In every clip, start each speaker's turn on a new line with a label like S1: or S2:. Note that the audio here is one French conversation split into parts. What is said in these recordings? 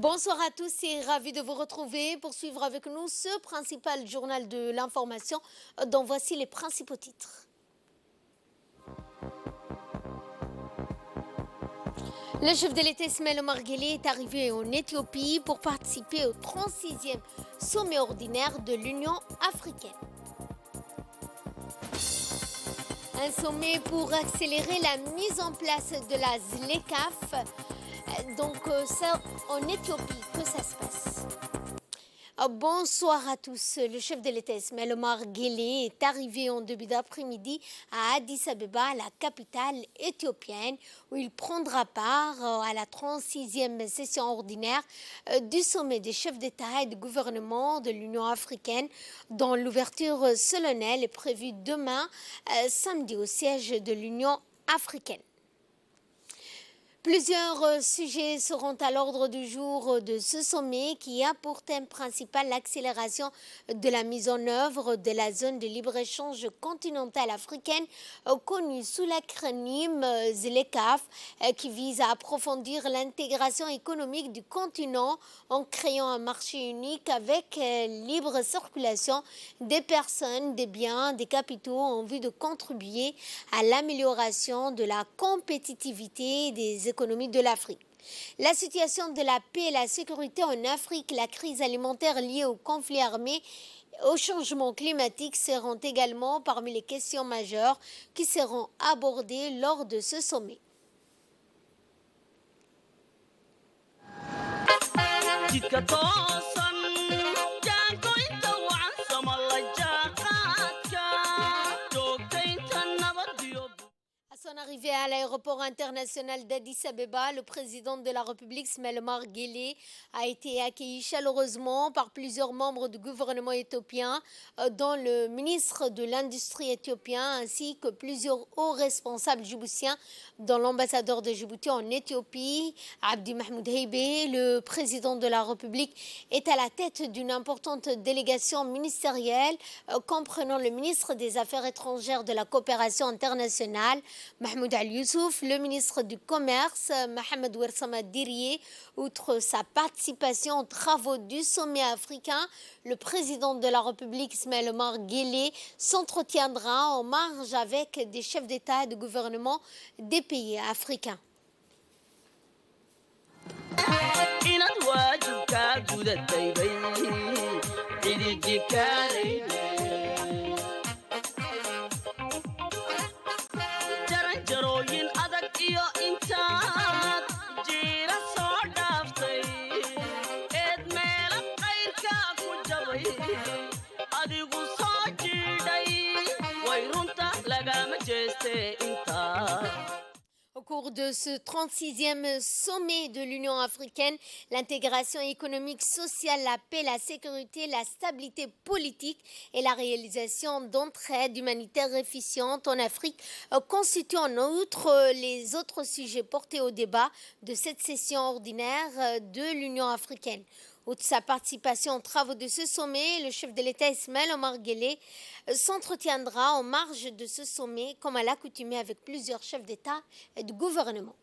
S1: Bonsoir à tous et ravi de vous retrouver pour suivre avec nous ce principal journal de l'information dont voici les principaux titres. Le chef de l'État Ismaël Omar Guelleh est arrivé en Éthiopie pour participer au 36e sommet ordinaire de l'Union africaine. Un sommet pour accélérer la mise en place de la ZLECAf. Donc, c'est en Éthiopie que ça se passe. Bonsoir à tous. Le chef de l'État Ismaël Omar Guelleh est arrivé en début d'après-midi à Addis Abeba, la capitale éthiopienne, où il prendra part à la 36e session ordinaire du sommet des chefs d'État et de gouvernement de l'Union africaine, dont l'ouverture solennelle est prévue demain, samedi, au siège de l'Union africaine. Plusieurs sujets seront à l'ordre du jour de ce sommet qui a pour thème principal l'accélération de la mise en œuvre de la zone de libre-échange continentale africaine connue sous l'acronyme ZLECAf qui vise à approfondir l'intégration économique du continent en créant un marché unique avec libre circulation des personnes, des biens, des capitaux en vue de contribuer à l'amélioration de la compétitivité des économie de l'Afrique. La situation de la paix et la sécurité en Afrique, la crise alimentaire liée au conflit armé, au changement climatique seront également parmi les questions majeures qui seront abordées lors de ce sommet. À son arrivée à l'aéroport international d'Addis Abeba, le président de la République, Ismaël Omar Guelleh, a été accueilli chaleureusement par plusieurs membres du gouvernement éthiopien, dont le ministre de l'Industrie éthiopien, ainsi que plusieurs hauts responsables djiboutiens, dont l'ambassadeur de Djibouti en Éthiopie, Abdi Mahmoud Heibé. Le président de la République est à la tête d'une importante délégation ministérielle, comprenant le ministre des Affaires étrangères de la coopération internationale, Mahmoud Al-Youssouf, le ministre du Commerce, Mohamed Ouersama Diriye. Outre sa participation aux travaux du sommet africain, le président de la République, Ismaël Omar Guelleh, s'entretiendra en marge avec des chefs d'État et de gouvernement des pays africains. Au cours de ce 36e sommet de l'Union africaine, l'intégration économique, sociale, la paix, la sécurité, la stabilité politique et la réalisation d'entraides humanitaires efficientes en Afrique constituent en outre les autres sujets portés au débat de cette session ordinaire de l'Union africaine. Outre sa participation aux travaux de ce sommet, le chef de l'État Ismaël Omar Guelleh s'entretiendra en marge de ce sommet, comme à l'accoutumée avec plusieurs chefs d'État et de gouvernement.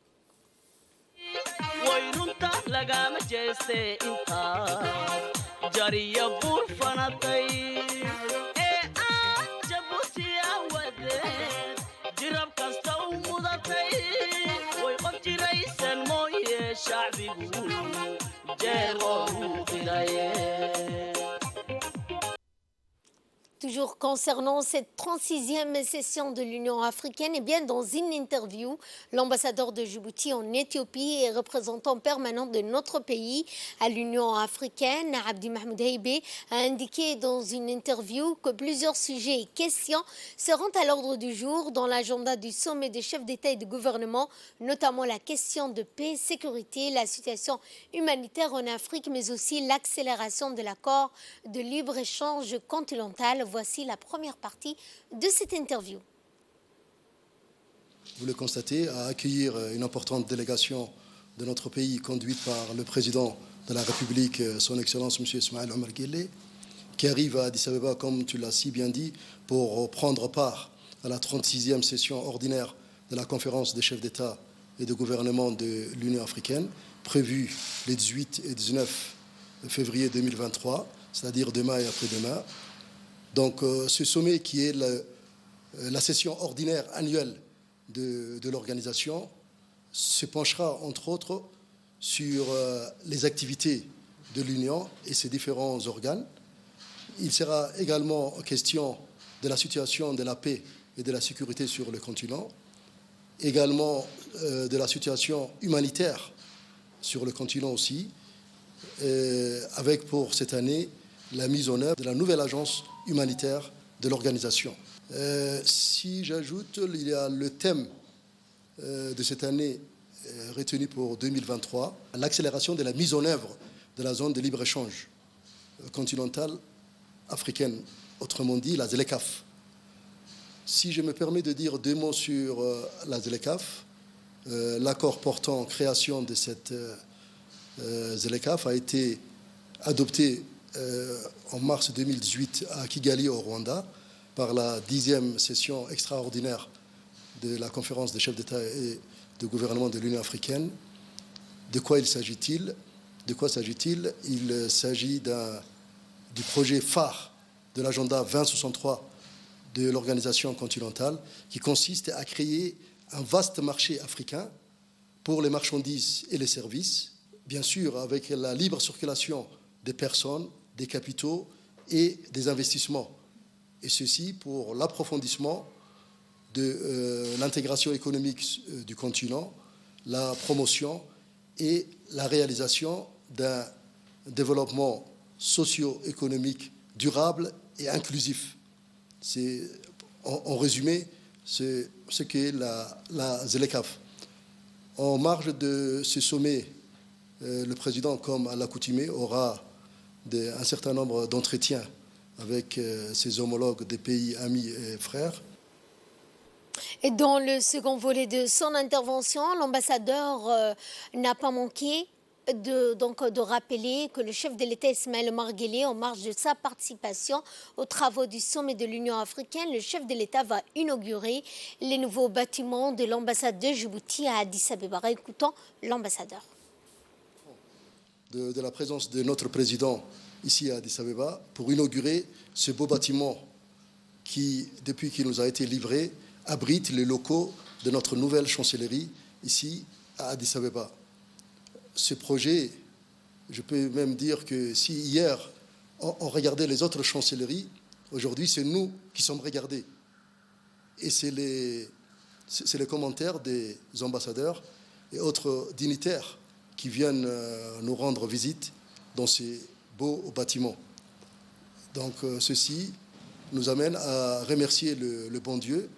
S1: Toujours concernant cette 36e session de l'Union africaine, eh bien, dans une interview, l'ambassadeur de Djibouti en Éthiopie et représentant permanent de notre pays à l'Union africaine, Abdi Mahmoud Heibé, a indiqué dans une interview que plusieurs sujets et questions seront à l'ordre du jour dans l'agenda du sommet des chefs d'État et de gouvernement, notamment la question de paix, sécurité, la situation humanitaire en Afrique, mais aussi l'accélération de l'accord de libre-échange continental. Voici la première partie de cette interview.
S2: Vous le constatez, à accueillir une importante délégation de notre pays conduite par le président de la République, son Excellence M. Ismaël Omar Guelleh, qui arrive à Addis Abeba, comme tu l'as si bien dit, pour prendre part à la 36e session ordinaire de la conférence des chefs d'État et de gouvernement de l'Union africaine, prévu les 18 et 19 février 2023, c'est-à-dire demain et après-demain. Donc ce sommet qui est la session ordinaire annuelle de l'organisation se penchera entre autres sur les activités de l'Union et ses différents organes. Il sera également question de la situation de la paix et de la sécurité sur le continent, également de la situation humanitaire sur le continent aussi, avec pour cette année la mise en œuvre de la nouvelle agence humanitaire de l'organisation. Si j'ajoute, il y a le thème de cette année retenu pour 2023, l'accélération de la mise en œuvre de la zone de libre-échange continentale africaine, autrement dit la ZLECAf. Si je me permets de dire deux mots sur la ZLECAf, l'accord portant création de cette ZLECAf a été adopté en mars 2018 à Kigali, au Rwanda, par la 10e session extraordinaire de la conférence des chefs d'État et de gouvernement de l'Union africaine. De quoi il s'agit-il ? Il s'agit du projet phare de l'agenda 2063 de l'organisation continentale, qui consiste à créer un vaste marché africain pour les marchandises et les services, bien sûr avec la libre circulation des personnes, des capitaux et des investissements. Et ceci pour l'approfondissement de l'intégration économique du continent, la promotion et la réalisation d'un développement socio-économique durable et inclusif. C'est, en résumé, c'est ce qu'est la ZLECAf. En marge de ce sommet, le président, comme à l'accoutumée, aura un certain nombre d'entretiens avec ses homologues des pays amis et frères.
S1: Et dans le second volet de son intervention, l'ambassadeur n'a pas manqué de rappeler que le chef de l'État Ismaël Omar Guelleh, en marge de sa participation aux travaux du sommet de l'Union africaine, le chef de l'État va inaugurer les nouveaux bâtiments de l'ambassade de Djibouti à Addis Abeba. Écoutons l'ambassadeur.
S2: De la présence de notre président ici à Addis Abeba pour inaugurer ce beau bâtiment qui, depuis qu'il nous a été livré, abrite les locaux de notre nouvelle chancellerie ici à Addis Abeba. Ce projet, je peux même dire que si hier on regardait les autres chancelleries, aujourd'hui c'est nous qui sommes regardés. Et c'est les commentaires des ambassadeurs et autres dignitaires qui viennent nous rendre visite dans ces beaux bâtiments. Donc ceci nous amène à remercier le bon Dieu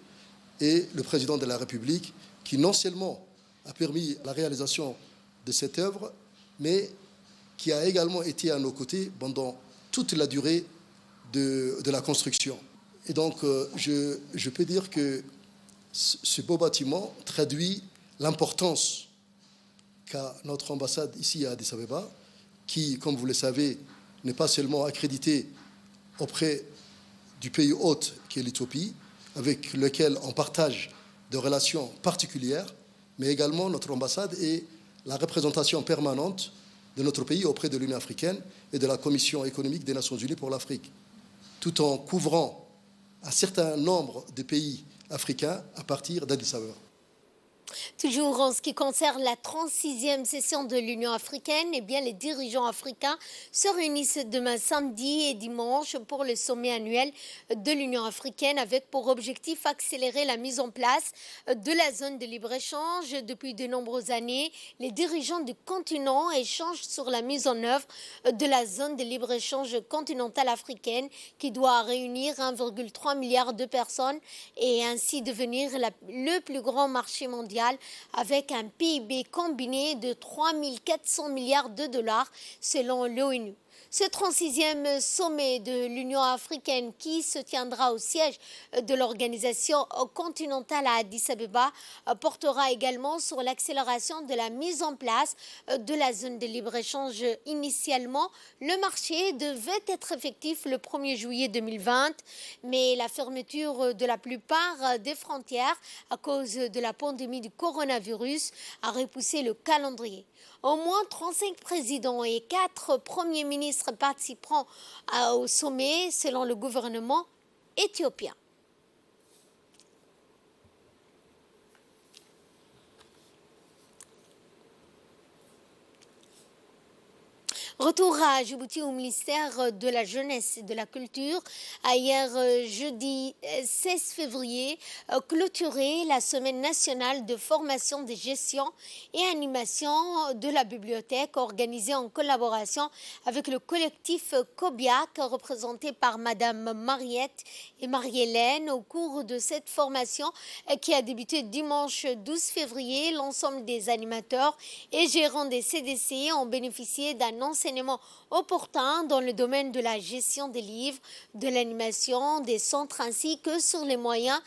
S2: et le président de la République qui non seulement a permis la réalisation de cette œuvre, mais qui a également été à nos côtés pendant toute la durée de la construction. Et donc, je peux dire que ce beau bâtiment traduit l'importance qu'a notre ambassade ici à Addis Abeba, qui, comme vous le savez, n'est pas seulement accréditée auprès du pays hôte qui est l'Éthiopie, avec lequel on partage des relations particulières, mais également notre ambassade est la représentation permanente de notre pays auprès de l'Union africaine et de la Commission économique des Nations unies pour l'Afrique, tout en couvrant un certain nombre de pays africains à partir d'Addis Abeba.
S1: Toujours en ce qui concerne la 36e session de l'Union africaine, eh bien, les dirigeants africains se réunissent demain samedi et dimanche pour le sommet annuel de l'Union africaine avec pour objectif accélérer la mise en place de la zone de libre-échange. Depuis de nombreuses années, les dirigeants du continent échangent sur la mise en œuvre de la zone de libre-échange continentale africaine qui doit réunir 1,3 milliard de personnes et ainsi devenir le plus grand marché mondial avec un PIB combiné de 3 400 milliards de dollars selon l'ONU. Ce 36e sommet de l'Union africaine qui se tiendra au siège de l'organisation continentale à Addis Abeba portera également sur l'accélération de la mise en place de la zone de libre-échange. Initialement, le marché devait être effectif le 1er juillet 2020, mais la fermeture de la plupart des frontières à cause de la pandémie du coronavirus a repoussé le calendrier. Au moins 35 présidents et 4 premiers ministres participeront au sommet selon le gouvernement éthiopien. Retour à Djibouti au ministère de la Jeunesse et de la Culture. Hier, jeudi 16 février, clôturé la semaine nationale de formation de gestion et animation de la bibliothèque organisée en collaboration avec le collectif COBIAC représenté par Madame Mariette et Marie-Hélène. Au cours de cette formation qui a débuté dimanche 12 février, l'ensemble des animateurs et gérants des CDC ont bénéficié d'un enseignement opportun dans le domaine de la gestion des livres, de l'animation des centres ainsi que sur les moyens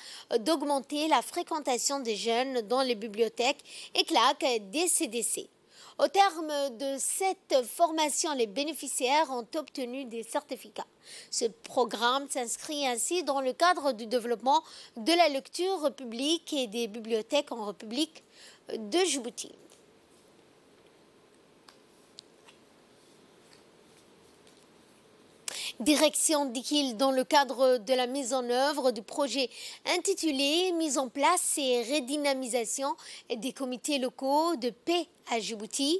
S1: d'augmenter la fréquentation des jeunes dans les bibliothèques et claques des CDC. Au terme de cette formation, les bénéficiaires ont obtenu des certificats. Ce programme s'inscrit ainsi dans le cadre du développement de la lecture publique et des bibliothèques en République de Djibouti. Direction Dikil dans le cadre de la mise en œuvre du projet intitulé « Mise en place et redynamisation des comités locaux de paix à Djibouti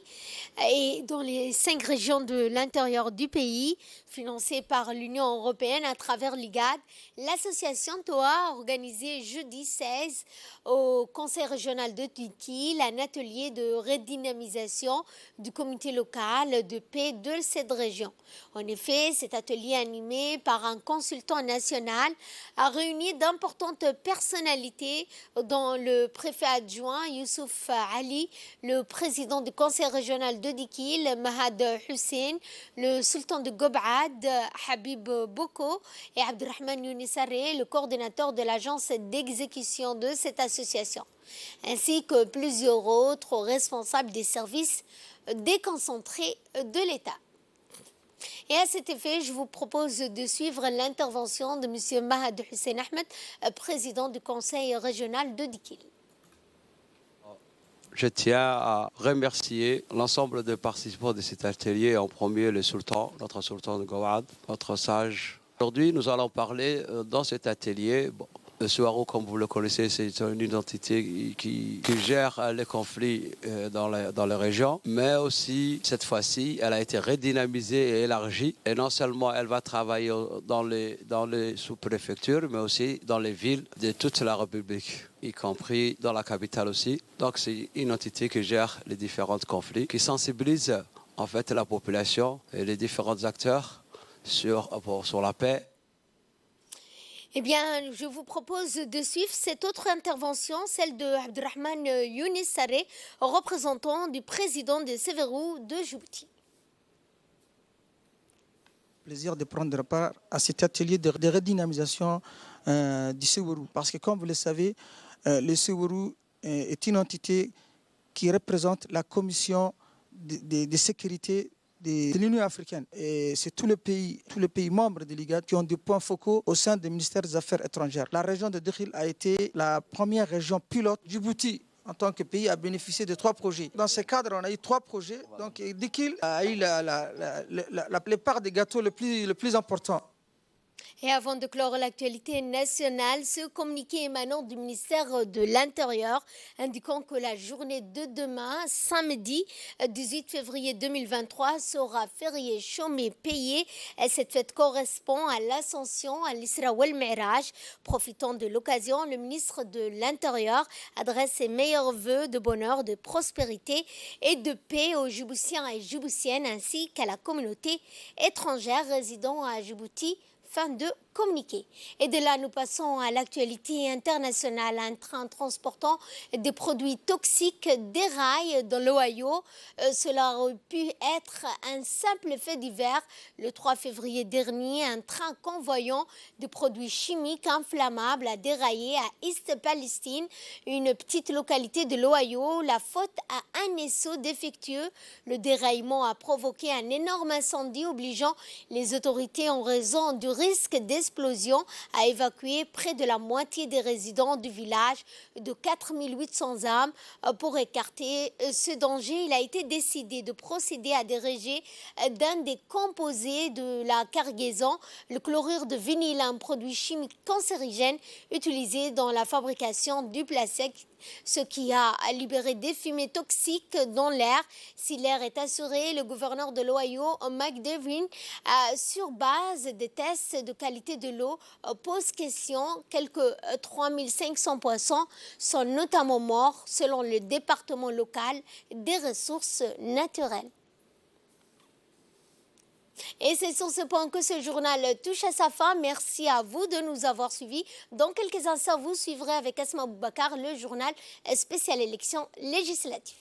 S1: et dans les 5 régions de l'intérieur du pays, financé par l'Union européenne à travers l'IGAD, l'association TOA a organisé jeudi 16 au Conseil régional de Dikil un atelier de redynamisation du comité local de paix de cette région. En effet, cet atelier animé par un consultant national a réuni d'importantes personnalités dont le préfet adjoint Youssouf Ali, le président du conseil régional de Dikil, Mahad Hussein, le sultan de Gobad, Habib Boko et Abdurrahman Younissare, le coordinateur de l'agence d'exécution de cette association, ainsi que plusieurs autres responsables des services déconcentrés de l'État. Et à cet effet, je vous propose de suivre l'intervention de M. Mahad Hussein Ahmed, président du conseil régional de Dikil.
S3: Je tiens à remercier l'ensemble des participants de cet atelier, en premier le sultan, notre sultan de Gawad, notre sage. Aujourd'hui, nous allons parler dans cet atelier. Le Souarou, comme vous le connaissez, c'est une identité qui gère les conflits dans les régions, mais aussi, cette fois-ci, elle a été redynamisée et élargie. Et non seulement elle va travailler dans les sous-préfectures, mais aussi dans les villes de toute la République, y compris dans la capitale aussi. Donc, c'est une entité qui gère les différents conflits, qui sensibilise en fait la population et les différents acteurs sur la paix.
S1: Eh bien, je vous propose de suivre cette autre intervention, celle de Abdurrahman Younissare, représentant du président de Severou de Djibouti.
S4: Plaisir de prendre part à cet atelier de redynamisation du Severou. Parce que, comme vous le savez, le Severou est une entité qui représente la commission de sécurité de l'Union africaine. Et c'est tous les pays membres de l'IGAD qui ont des points focaux au sein du ministère des Affaires étrangères. La région de Dikil a été la première région pilote. Djibouti, en tant que pays, a bénéficié de 3 projets. Dans ce cadre, on a eu 3 projets. Donc Dikil a eu la plupart des gâteaux le plus important.
S1: Et avant de clore l'actualité nationale, ce communiqué émanant du ministère de l'Intérieur indiquant que la journée de demain, samedi 18 février 2023, sera férié, chômé, payé. Et cette fête correspond à l'ascension à l'Isra wal Mi'raj. Profitant de l'occasion, le ministre de l'Intérieur adresse ses meilleurs vœux de bonheur, de prospérité et de paix aux Djiboutiens et Djiboutiennes ainsi qu'à la communauté étrangère résidant à Djibouti. fin de communiqué. Et de là, nous passons à l'actualité internationale. Un train transportant des produits toxiques déraille dans l'Ohio. Cela aurait pu être un simple fait divers. Le 3 février dernier, un train convoyant des produits chimiques inflammables a déraillé à East Palestine, une petite localité de l'Ohio. La faute à un essaut défectueux. Le déraillement a provoqué un énorme incendie obligeant les autorités en raison du risque d'explosion à évacuer près de la moitié des résidents du village de 4800 âmes. Pour écarter ce danger, il a été décidé de procéder à des rejets d'un des composés de la cargaison, le chlorure de vinyle, un produit chimique cancérigène utilisé dans la fabrication du plastique, ce qui a libéré des fumées toxiques dans l'air. Si l'air est assuré, le gouverneur de l'Ohio, Mike Devlin, sur base des tests de qualité de l'eau, pose question. Quelques 3500 poissons sont notamment morts, selon le département local des ressources naturelles. Et c'est sur ce point que ce journal touche à sa fin. Merci à vous de nous avoir suivis. Dans quelques instants, vous suivrez avec Asma Boubacar le journal spécial élections législatives.